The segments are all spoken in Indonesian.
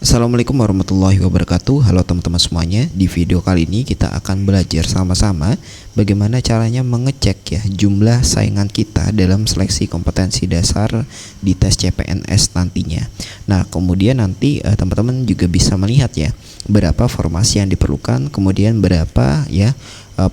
Assalamualaikum warahmatullahi wabarakatuh. Halo teman-teman semuanya. Di video kali ini kita akan belajar sama-sama bagaimana caranya mengecek ya jumlah saingan kita dalam seleksi kompetensi dasar di tes CPNS nantinya. Nah, kemudian nanti teman-teman juga bisa melihat ya berapa formasi yang diperlukan, kemudian berapa ya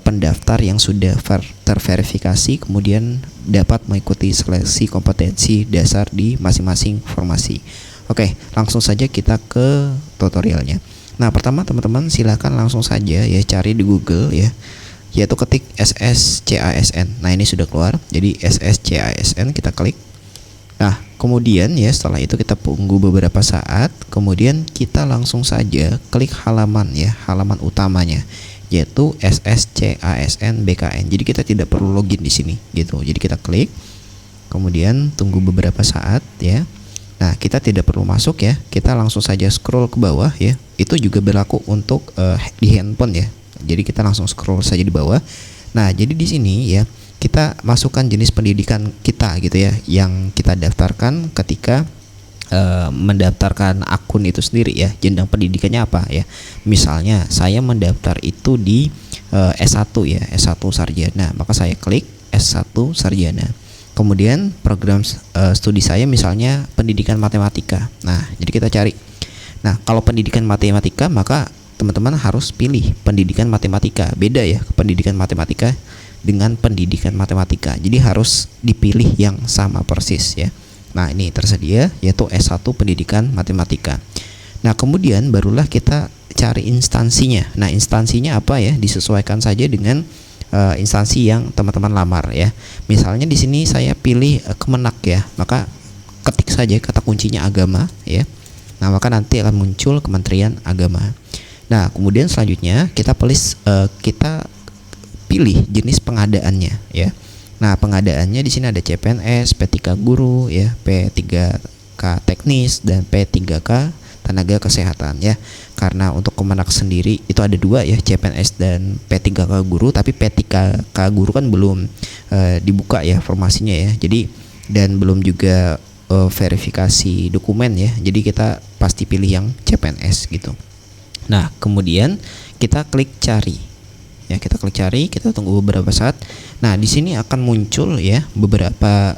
pendaftar yang sudah terverifikasi kemudian dapat mengikuti seleksi kompetensi dasar di masing-masing formasi. Oke, langsung saja kita ke tutorialnya. Nah, pertama teman-teman silahkan langsung saja ya cari di Google ya, yaitu ketik SSCASN. Nah, ini sudah keluar. Jadi SSCASN kita klik. Nah, kemudian ya setelah itu kita tunggu beberapa saat, kemudian kita langsung saja klik halaman ya, halaman utamanya, yaitu SSCASN BKN. Jadi kita tidak perlu login di sini gitu. Jadi kita klik, kemudian tunggu beberapa saat ya. Nah, kita tidak perlu masuk ya, kita langsung saja scroll ke bawah ya. Itu juga berlaku untuk di handphone ya. Jadi kita langsung scroll saja di bawah. Nah, jadi di sini ya kita masukkan jenis pendidikan kita gitu ya, yang kita daftarkan ketika mendaftarkan akun itu sendiri ya. Jenjang pendidikannya apa ya? Misalnya saya mendaftar itu di S1 ya, S1 sarjana, maka saya klik S1 sarjana. Kemudian program studi saya misalnya pendidikan matematika. Nah, jadi kita cari. Nah, kalau pendidikan matematika maka teman-teman harus pilih pendidikan matematika. Beda ya pendidikan matematika dengan pendidikan matematika. Jadi harus dipilih yang sama persis ya. Nah, ini tersedia yaitu S1 pendidikan matematika. Nah, kemudian barulah kita cari instansinya. Nah, instansinya apa ya? Disesuaikan saja dengan instansi yang teman-teman lamar ya. Misalnya di sini saya pilih Kemenak ya, maka ketik saja kata kuncinya agama ya. Nah, maka nanti akan muncul Kementerian Agama. Nah, kemudian selanjutnya kita pilih jenis pengadaannya ya. Nah, pengadaannya di sini ada CPNS, P3 guru ya, P3K teknis dan P3K tenaga kesehatan ya. Karena untuk Kemenak sendiri itu ada dua ya, CPNS dan P3K guru, tapi P3K guru kan belum dibuka ya formasinya ya. Jadi dan belum juga verifikasi dokumen ya. Jadi kita pasti pilih yang CPNS gitu. Nah, kemudian kita klik cari. Ya, kita klik cari, kita tunggu beberapa saat. Nah, di sini akan muncul ya beberapa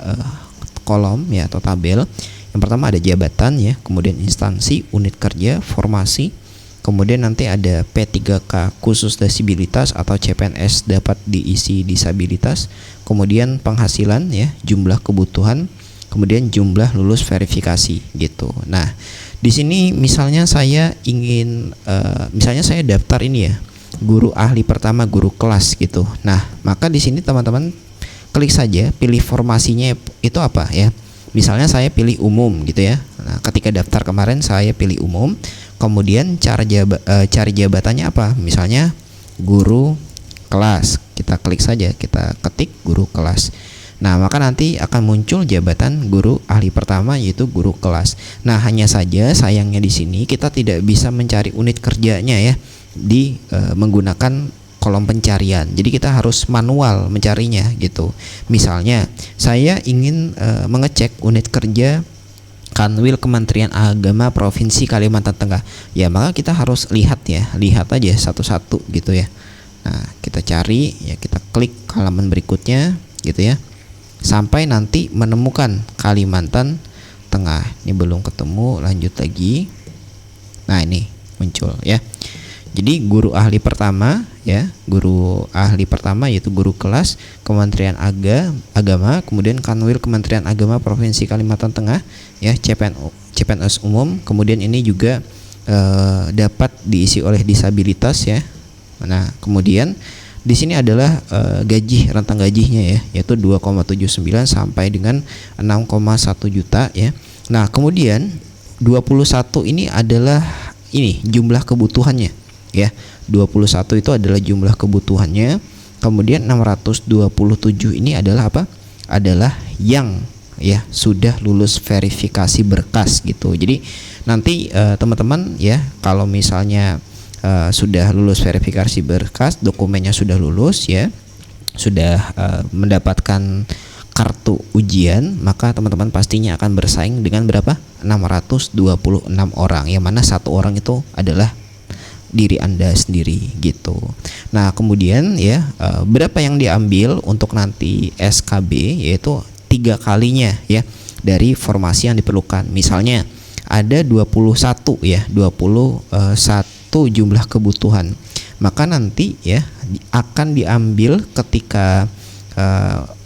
kolom ya atau tabel. Yang pertama ada jabatan ya, kemudian instansi, unit kerja, formasi, kemudian nanti ada P3K khusus disabilitas atau CPNS dapat diisi disabilitas, kemudian penghasilan ya, jumlah kebutuhan, kemudian jumlah lulus verifikasi gitu. Nah, di sini misalnya saya ingin misalnya saya daftar ini ya, guru ahli pertama, guru kelas gitu. Nah, maka di sini teman-teman klik saja pilih formasinya itu apa ya. Misalnya saya pilih umum gitu ya. Nah, ketika daftar kemarin saya pilih umum. Kemudian cari jabatannya apa? Misalnya guru kelas. Kita klik saja, kita ketik guru kelas. Nah, maka nanti akan muncul jabatan guru ahli pertama yaitu guru kelas. Nah, hanya saja sayangnya di sini kita tidak bisa mencari unit kerjanya ya di menggunakan kolom pencarian. Jadi kita harus manual mencarinya gitu. Misalnya saya ingin mengecek unit kerja Kanwil Kementerian Agama Provinsi Kalimantan Tengah. Ya, maka kita harus lihat aja satu-satu gitu ya. Nah, kita cari ya, kita klik halaman berikutnya gitu ya. Sampai nanti menemukan Kalimantan Tengah. Ini belum ketemu, lanjut lagi. Nah, ini muncul ya. Jadi guru ahli pertama ya, guru ahli pertama yaitu guru kelas Kementerian Agama, kemudian Kanwil Kementerian Agama Provinsi Kalimantan Tengah ya, CPNS umum, kemudian ini juga dapat diisi oleh disabilitas ya. Nah, kemudian di sini adalah rentang gajinya ya, yaitu 2,79 sampai dengan 6,1 juta ya. Nah, kemudian 21 ini adalah jumlah kebutuhannya. Ya, 21 itu adalah jumlah kebutuhannya. Kemudian 627 ini adalah apa? Adalah yang ya sudah lulus verifikasi berkas gitu. Jadi nanti teman-teman ya kalau misalnya sudah lulus verifikasi berkas, dokumennya sudah lulus ya, sudah mendapatkan kartu ujian, maka teman-teman pastinya akan bersaing dengan berapa? 626 orang, yang mana satu orang itu adalah diri Anda sendiri gitu. Nah, kemudian ya, berapa yang diambil untuk nanti SKB, yaitu 3 kalinya ya dari formasi yang diperlukan. Misalnya ada 21 ya, 21 jumlah kebutuhan. Maka nanti ya akan diambil ketika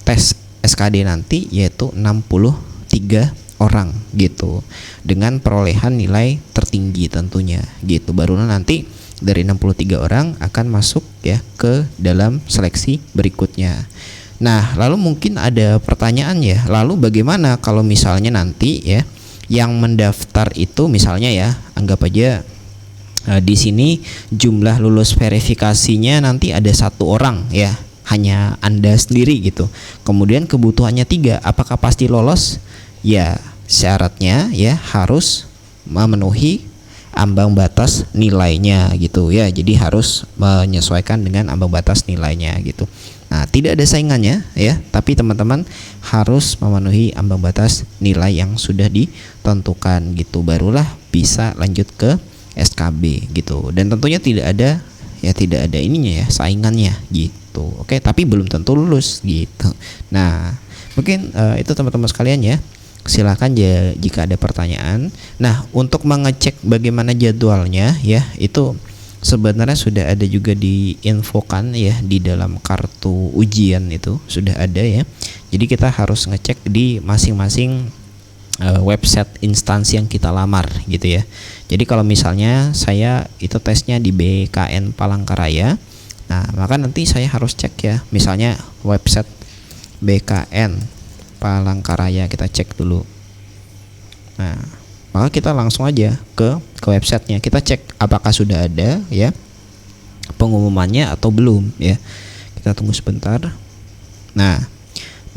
tes SKD nanti, yaitu 63 orang gitu, dengan perolehan nilai tertinggi tentunya gitu. Baru nanti dari 63 orang akan masuk ya ke dalam seleksi berikutnya. Nah, lalu mungkin ada pertanyaan ya, lalu bagaimana kalau misalnya nanti ya yang mendaftar itu misalnya ya, anggap aja di sini jumlah lulus verifikasinya nanti ada 1 orang ya, hanya Anda sendiri gitu. Kemudian kebutuhannya 3, apakah pasti lolos? Ya, syaratnya ya harus memenuhi ambang batas nilainya gitu ya. Jadi harus menyesuaikan dengan ambang batas nilainya gitu. Nah, tidak ada saingannya ya, tapi teman-teman harus memenuhi ambang batas nilai yang sudah ditentukan gitu, barulah bisa lanjut ke SKB gitu. Dan tentunya tidak ada ininya ya, saingannya gitu. Oke, tapi belum tentu lulus gitu. Nah, mungkin itu teman-teman sekalian ya. Silakan ya jika ada pertanyaan. Nah, untuk mengecek bagaimana jadwalnya ya, itu sebenarnya sudah ada juga diinfokan ya di dalam kartu ujian, itu sudah ada ya. Jadi kita harus ngecek di masing-masing website instansi yang kita lamar gitu ya. Jadi kalau misalnya saya itu tesnya di BKN Palangkaraya, nah maka nanti saya harus cek ya, misalnya website BKN Palangkaraya, kita cek dulu. Nah, maka kita langsung aja ke websitenya, kita cek apakah sudah ada ya pengumumannya atau belum ya. Kita tunggu sebentar. Nah,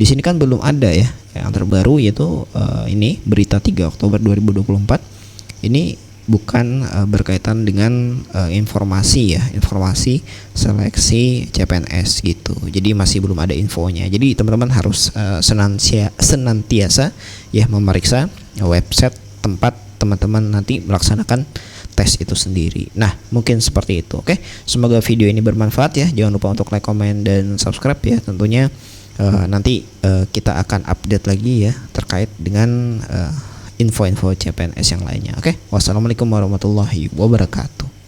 di sini kan belum ada ya. Yang terbaru yaitu ini berita 3 Oktober 2024. Ini bukan berkaitan dengan informasi ya, informasi seleksi CPNS gitu. Jadi masih belum ada infonya. Jadi teman-teman harus senantiasa ya memeriksa website tempat teman-teman nanti melaksanakan tes itu sendiri. Nah, mungkin seperti itu. Oke, semoga video ini bermanfaat ya. Jangan lupa untuk like, comment, dan subscribe ya. Tentunya nanti kita akan update lagi ya terkait dengan info-info CPNS yang lainnya. Oke, wassalamualaikum warahmatullahi wabarakatuh.